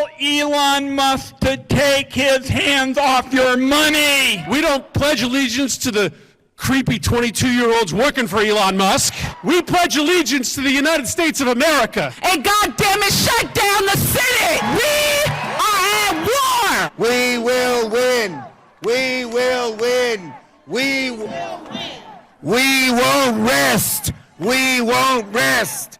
tell Elon Musk to take his hands off your money. We don't pledge allegiance to the creepy 22-year-olds working for Elon Musk. We pledge allegiance to the United States of America. And goddamn it, shut down the Senate! We are at war! We will win! We will win! We won't rest! We won't rest!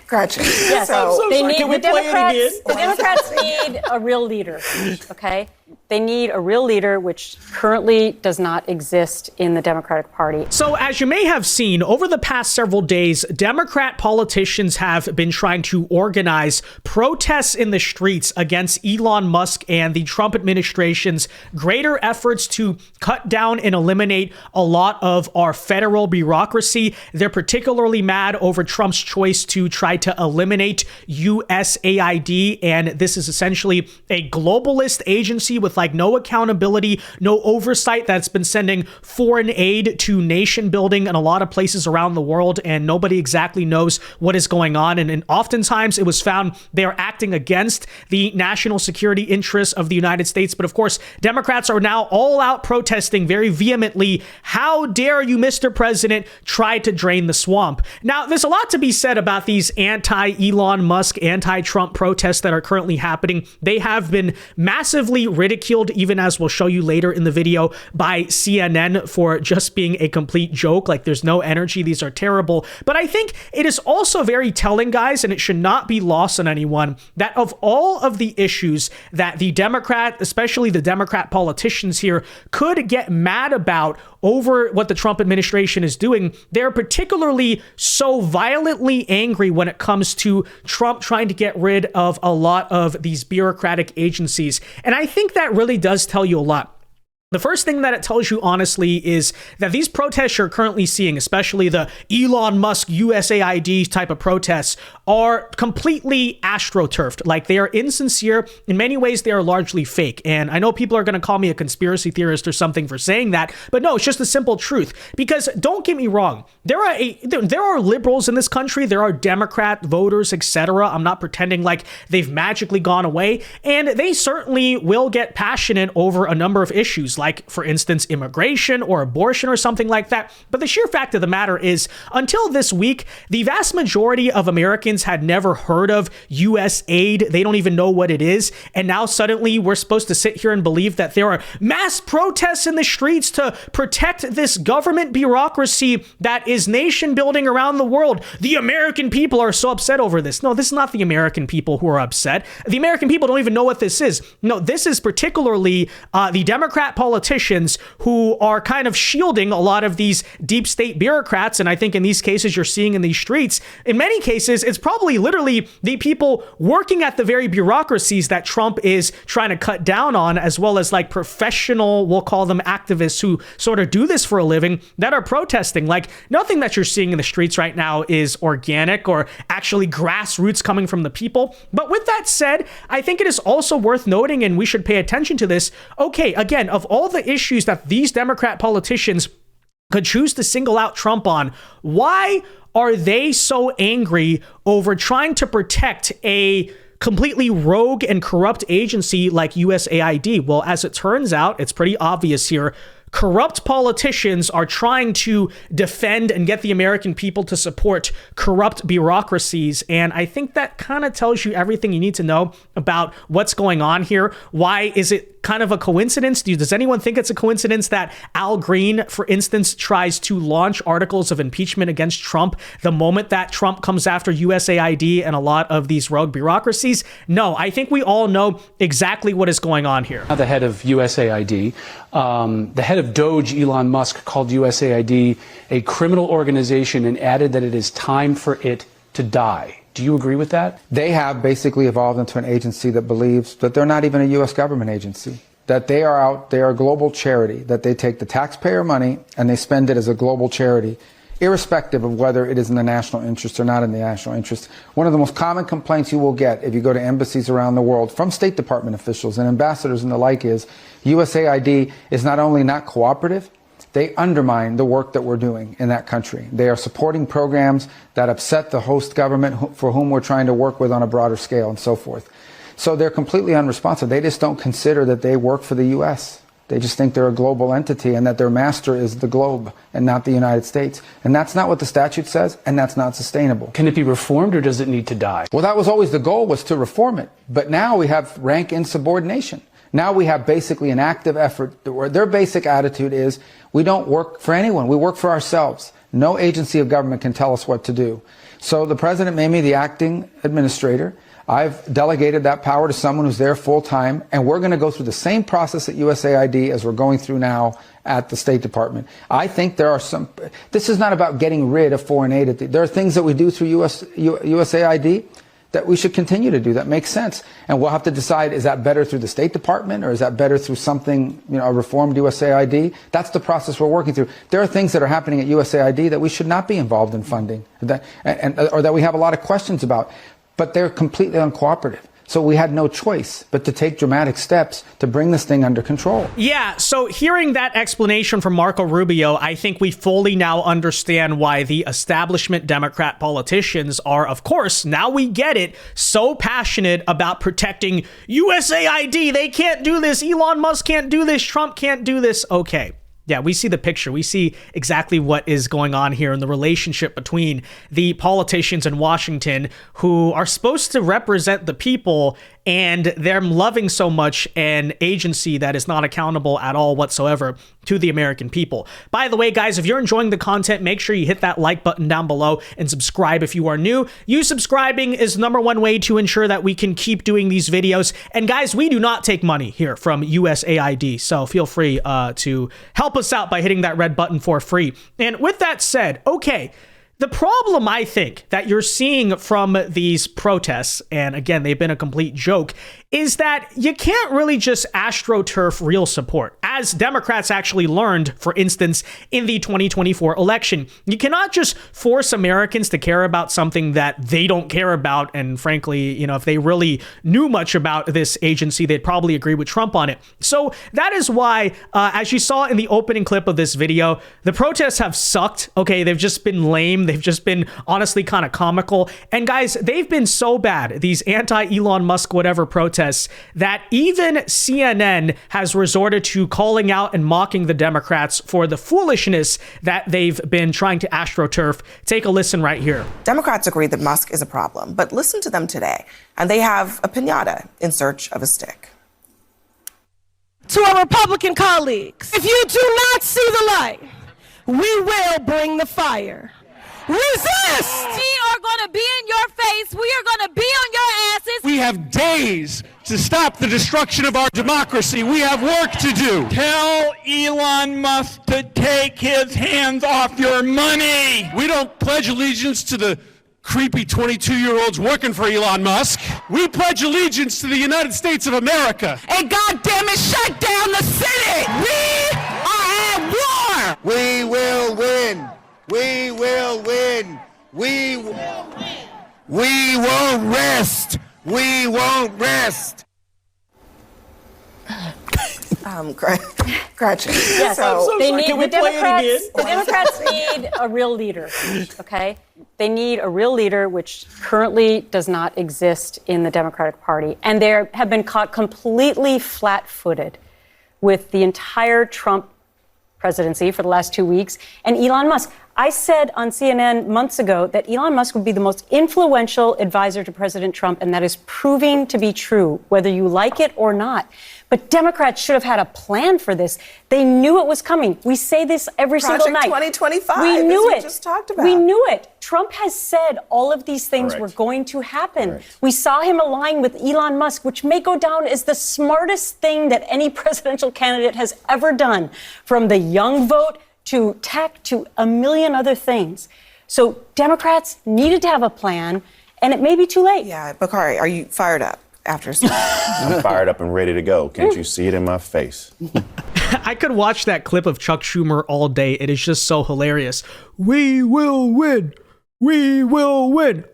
Gretchen. Yes, So they need the Democrats need a real leader. Okay, they need a real leader, which currently does not exist in the Democratic Party. So as you may have seen, over the past several days, Democrat politicians have been trying to organize protests in the streets against Elon Musk and the Trump administration's greater efforts to cut down and eliminate a lot of our federal bureaucracy. They're particularly mad over Trump's choice to try to eliminate USAID, and this is essentially a globalist agency with no accountability, no oversight, that's been sending foreign aid to nation building in a lot of places around the world, and nobody exactly knows what is going on. And oftentimes it was found they are acting against the national security interests of the United States. But of course, Democrats are now all out protesting very vehemently. How dare you, Mr. President, try to drain the swamp? Now, there's a lot to be said about these anti-Elon Musk, anti-Trump protests that are currently happening. They have been massively ridiculed, even as we'll show you later in the video, by CNN for just being a complete joke. There's no energy. These are terrible. But I think it is also very telling, guys, and it should not be lost on anyone, that of all of the issues that the Democrat, especially the Democrat politicians here, could get mad about over what the Trump administration is doing, they're particularly so violently angry when it comes to Trump trying to get rid of a lot of these bureaucratic agencies. And I think that really does tell you a lot. The first thing that it tells you, honestly, is that these protests you're currently seeing, especially the Elon Musk USAID type of protests, are completely astroturfed. They are insincere. In many ways, they are largely fake. And I know people are going to call me a conspiracy theorist or something for saying that, but no, it's just the simple truth. Because don't get me wrong, there are liberals in this country, there are Democrat voters, etc. I'm not pretending like they've magically gone away, and they certainly will get passionate over a number of issues, like, for instance, immigration or abortion or something like that. But the sheer fact of the matter is, until this week, the vast majority of Americans had never heard of USAID. They don't even know what it is. And now suddenly we're supposed to sit here and believe that there are mass protests in the streets to protect this government bureaucracy that is nation building around the world. The American people are so upset over this. No, this is not the American people who are upset. The American people don't even know what this is. No, this is particularly the Democrat politicians who are kind of shielding a lot of these deep state bureaucrats. And I think in these cases you're seeing in these streets, in many cases, it's probably literally the people working at the very bureaucracies that Trump is trying to cut down on, as well as professional, we'll call them activists, who sort of do this for a living, that are protesting. Nothing that you're seeing in the streets right now is organic or actually grassroots coming from the people. But with that said, I think it is also worth noting, and we should pay attention to this. Okay, again, of all the issues that these Democrat politicians could choose to single out Trump on, why are they so angry over trying to protect a completely rogue and corrupt agency like USAID? Well, as it turns out, it's pretty obvious here. Corrupt politicians are trying to defend and get the American people to support corrupt bureaucracies. And I think that kind of tells you everything you need to know about what's going on here. Why is it kind of a coincidence? Does anyone think it's a coincidence that Al Green, for instance, tries to launch articles of impeachment against Trump the moment that Trump comes after USAID and a lot of these rogue bureaucracies? No, I think we all know exactly what is going on here. The head of USAID, the head of DOGE, Elon Musk, called USAID a criminal organization and added that it is time for it to die. Do you agree with that? They have basically evolved into an agency that believes that they're not even a U.S. government agency, that they are a global charity, that they take the taxpayer money and they spend it as a global charity, irrespective of whether it is in the national interest or not in the national interest. One of the most common complaints you will get if you go to embassies around the world from State Department officials and ambassadors and the like is USAID is not only not cooperative, they undermine the work that we're doing in that country. They are supporting programs that upset the host government for whom we're trying to work with on a broader scale and so forth. So they're completely unresponsive. They just don't consider that they work for the U.S. They just think they're a global entity and that their master is the globe and not the United States. And that's not what the statute says, and that's not sustainable. Can it be reformed, or does it need to die? Well, that was always the goal, was to reform it. But now we have rank insubordination. Now we have basically an active effort where their basic attitude is, we don't work for anyone. We work for ourselves. No agency of government can tell us what to do. So the president made me the acting administrator. I've delegated that power to someone who's there full time, and we're going to go through the same process at USAID as we're going through now at the State Department. I think there are this is not about getting rid of foreign aid. There are things that we do through USAID that we should continue to do that makes sense. And we'll have to decide, is that better through the State Department, or is that better through something, a reformed USAID? That's the process we're working through. There are things that are happening at USAID that we should not be involved in funding, or that we have a lot of questions about. But they're completely uncooperative. So we had no choice but to take dramatic steps to bring this thing under control. Yeah, so hearing that explanation from Marco Rubio, I think we fully now understand why the establishment Democrat politicians are, of course, now we get it, so passionate about protecting USAID. They can't do this. Elon Musk can't do this. Trump can't do this. Okay. Yeah, we see the picture. We see exactly what is going on here in the relationship between the politicians in Washington who are supposed to represent the people, and them loving so much an agency that is not accountable at all whatsoever to the American people. By the way, guys, if you're enjoying the content, make sure you hit that like button down below and subscribe if you are new. You subscribing is the #1 way to ensure that we can keep doing these videos. And guys, we do not take money here from USAID, so feel free to help us out by hitting that red button for free. And with that said, okay, the problem, I think, that you're seeing from these protests, and again, they've been a complete joke, is that you can't really just astroturf real support. As Democrats actually learned, for instance, in the 2024 election, you cannot just force Americans to care about something that they don't care about. And frankly, if they really knew much about this agency, they'd probably agree with Trump on it. So that is why, as you saw in the opening clip of this video, the protests have sucked. Okay, they've just been lame. They've just been honestly kind of comical. And guys, they've been so bad, these anti-Elon Musk whatever protests, that even CNN has resorted to calling out and mocking the Democrats for the foolishness that they've been trying to astroturf. Take a listen right here. Democrats agree that Musk is a problem, but listen to them today, and they have a piñata in search of a stick. To our Republican colleagues, if you do not see the light, we will bring the fire. Resist! We are going to be in your face. We are going to be on your asses. We have days to stop the destruction of our democracy. We have work to do. Tell Elon Musk to take his hands off your money. We don't pledge allegiance to the creepy 22-year-olds working for Elon Musk. We pledge allegiance to the United States of America. And goddamn it, shut down the Senate! We are at war! We will win! We will win! We won't rest! We won't rest! Gretchen. Yes, So, they need the Democrats need a real leader. Okay, they need a real leader, which currently does not exist in the Democratic Party, and they have been caught completely flat-footed with the entire Trump presidency for the last 2 weeks and Elon Musk. I said on CNN months ago that Elon Musk would be the most influential advisor to President Trump, and that is proving to be true, whether you like it or not. But Democrats should have had a plan for this. They knew it was coming. We say this every single night. 2025, we knew it. Just talked about. We knew it. Trump has said all of these things were going to happen. We saw him align with Elon Musk, which may go down as the smartest thing that any presidential candidate has ever done, from the young vote to tech to a million other things. So Democrats needed to have a plan, and it may be too late. Yeah, Bakari, are you fired up after? I'm fired up and ready to go. Can't you see it in my face? I could watch that clip of Chuck Schumer all day. It is just so hilarious. We will win. We will win.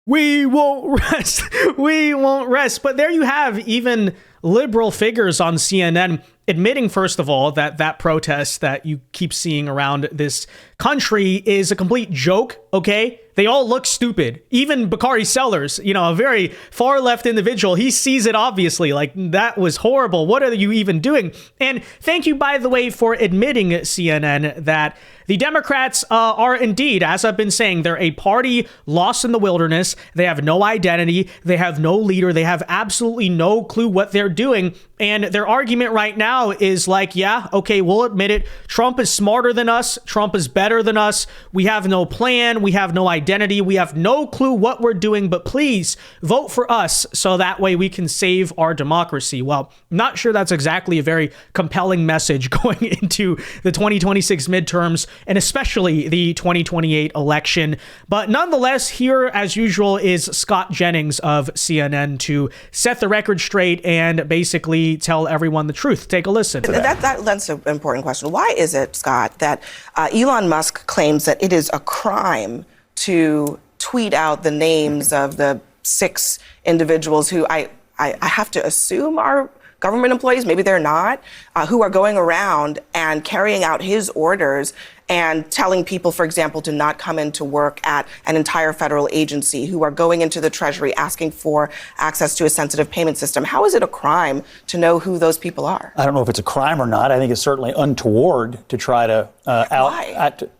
We won't rest. We won't rest. But there you have even liberal figures on CNN admitting, first of all, that that protest that you keep seeing around this country is a complete joke, okay? They all look stupid. Even Bakari Sellers, you know, a very far left individual, he sees it obviously, like, that was horrible. What are you even doing? And thank you, by the way, for admitting, CNN, that the Democrats are indeed, as I've been saying, they're a party lost in the wilderness. They have no identity. They have no leader. They have absolutely no clue what they're doing. And their argument right now is like, yeah, okay, we'll admit it. Trump is smarter than us. Trump is better than us. We have no plan. We have no identity. We have no clue what we're doing, but please vote for us so that way we can save our democracy. Well, I'm not sure that's exactly a very compelling message going into the 2026 midterms and especially the 2028 election. But nonetheless, here, as usual, is Scott Jennings of CNN to set the record straight and basically tell everyone the truth. Take a listen. That's an important question. Why is it, Scott, that Elon Musk claims that it is a crime to tweet out the names of the 6 individuals who I have to assume are government employees, maybe they're not, who are going around and carrying out his orders and telling people, for example, to not come into work at an entire federal agency, who are going into the Treasury asking for access to a sensitive payment system? How is it a crime to know who those people are? I don't know if it's a crime or not. I think it's certainly untoward to try to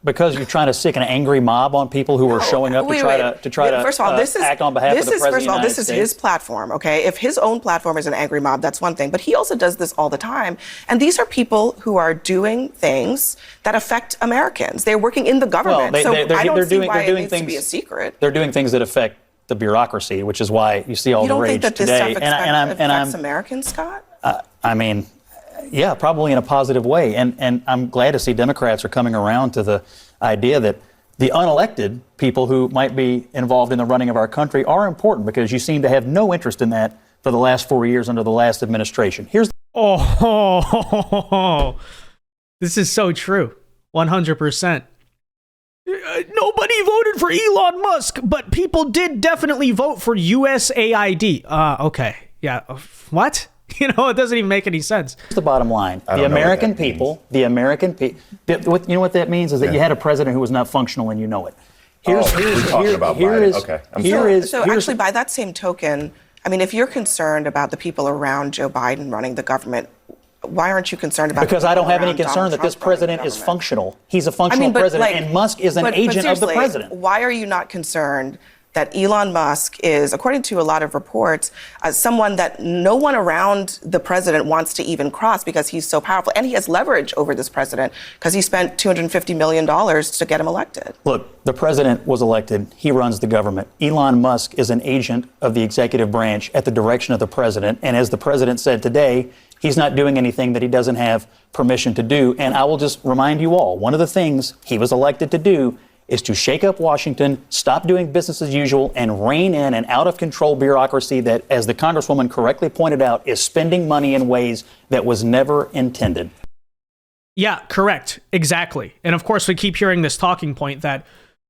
because you're trying to sick an angry mob on people who are showing up to try to first of all, act on behalf of the president of the United States. This is his platform, okay? If his own platform is an angry mob, that's one thing. But he also does this all the time. And these are people who are doing things that affect Americans. They're working in the government. Well, I don't see why it needs to be a secret. They're doing things that affect the bureaucracy, which is why you see all the rage today. You don't think that this stuff affects Americans, Scott? I mean, yeah, probably in a positive way. And I'm glad to see Democrats are coming around to the idea that the unelected people who might be involved in the running of our country are important, because you seem to have no interest in that for the last 4 years under the last administration. This is so true. 100%. Nobody voted for Elon Musk, but people did definitely vote for USAID. Okay. Yeah. What? You know, it doesn't even make any sense. Here's the bottom line. You know what that means is that you had a president who was not functional, and you know it. Actually, by that same token, I mean, if you're concerned about the people around Joe Biden running the government, why aren't you concerned about? Because I don't have any concern that this president is functional. He's a functional president, and Musk is an agent of the president. Why are you not concerned that Elon Musk is, according to a lot of reports, someone that no one around the president wants to even cross because he's so powerful, and he has leverage over this president because he spent $250 million to get him elected? Look, the president was elected. He runs the government. Elon Musk is an agent of the executive branch at the direction of the president. And as the president said today, he's not doing anything that he doesn't have permission to do. And I will just remind you all, one of the things he was elected to do is to shake up Washington, stop doing business as usual, and rein in an out-of-control bureaucracy that, as the Congresswoman correctly pointed out, is spending money in ways that was never intended. Yeah, correct. Exactly. And of course, we keep hearing this talking point that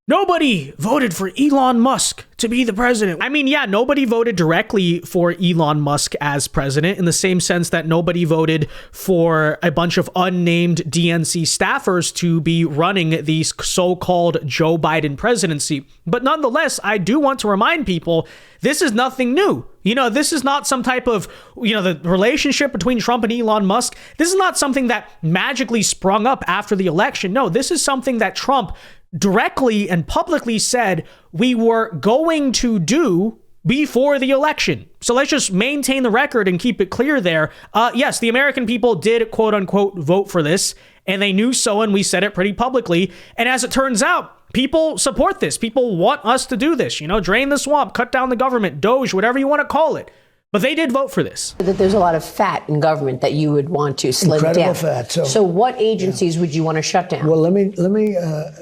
nobody voted for Elon Musk to be the president. I mean, yeah, nobody voted directly for Elon Musk as president, in the same sense that nobody voted for a bunch of unnamed DNC staffers to be running the so-called Joe Biden presidency. But nonetheless, I do want to remind people, this is nothing new. You know, this is not some type of, the relationship between Trump and Elon Musk. This is not something that magically sprung up after the election. No, this is something that Trump directly and publicly said we were going to do before the election. So let's just maintain the record and keep it clear there. Yes, the American people did, quote unquote, vote for this, and they knew so, and we said it pretty publicly. And as it turns out, people support this. People want us to do this, drain the swamp, cut down the government, DOGE, whatever you want to call it. But they did vote for this. That there's a lot of fat in government that you would want to slim down. Incredible fat. So what agencies would you want to shut down? Well, let me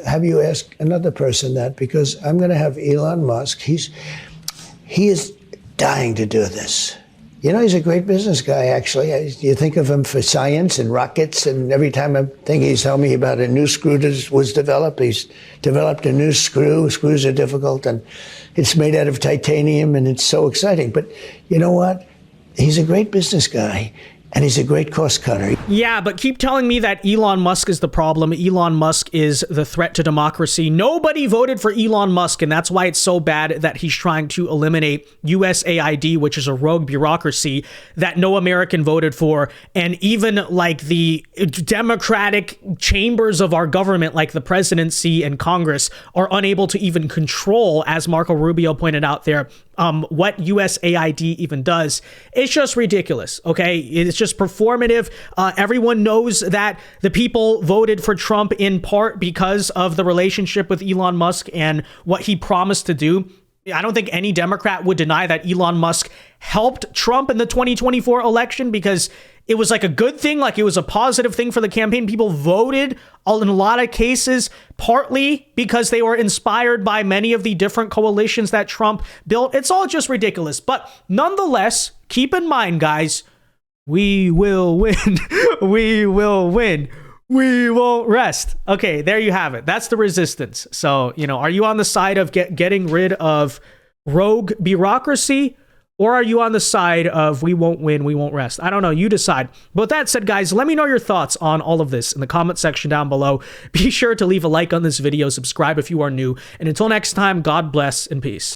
have you ask another person that, because I'm going to have Elon Musk. He is dying to do this. You know, he's a great business guy, actually. You think of him for science and rockets, and every time I think he's telling me about a new screw that was developed, he's developed a new screw. Screws are difficult, and it's made out of titanium, and it's so exciting. But you know what? He's a great business guy. And he's a great cost cutter. Yeah, but keep telling me that Elon Musk is the problem. Elon Musk is the threat to democracy. Nobody voted for Elon Musk, and that's why it's so bad that he's trying to eliminate USAID, which is a rogue bureaucracy that no American voted for. And even like the democratic chambers of our government, like the presidency and Congress, are unable to even control, as Marco Rubio pointed out there, what USAID even does. It's just ridiculous, okay? It's just performative. Everyone knows that the people voted for Trump in part because of the relationship with Elon Musk and what he promised to do. I don't think any Democrat would deny that Elon Musk helped Trump in the 2024 election because it was like a good thing, like it was a positive thing for the campaign. People voted in a lot of cases, partly because they were inspired by many of the different coalitions that Trump built. It's all just ridiculous. But nonetheless, keep in mind, guys, we will win. We will win. We won't rest. Okay, there you have it. That's the resistance. So, you know, are you on the side of getting rid of rogue bureaucracy? Or are you on the side of we won't win, we won't rest? I don't know. You decide. But with that said, guys, let me know your thoughts on all of this in the comment section down below. Be sure to leave a like on this video, subscribe if you are new. And until next time, God bless and peace.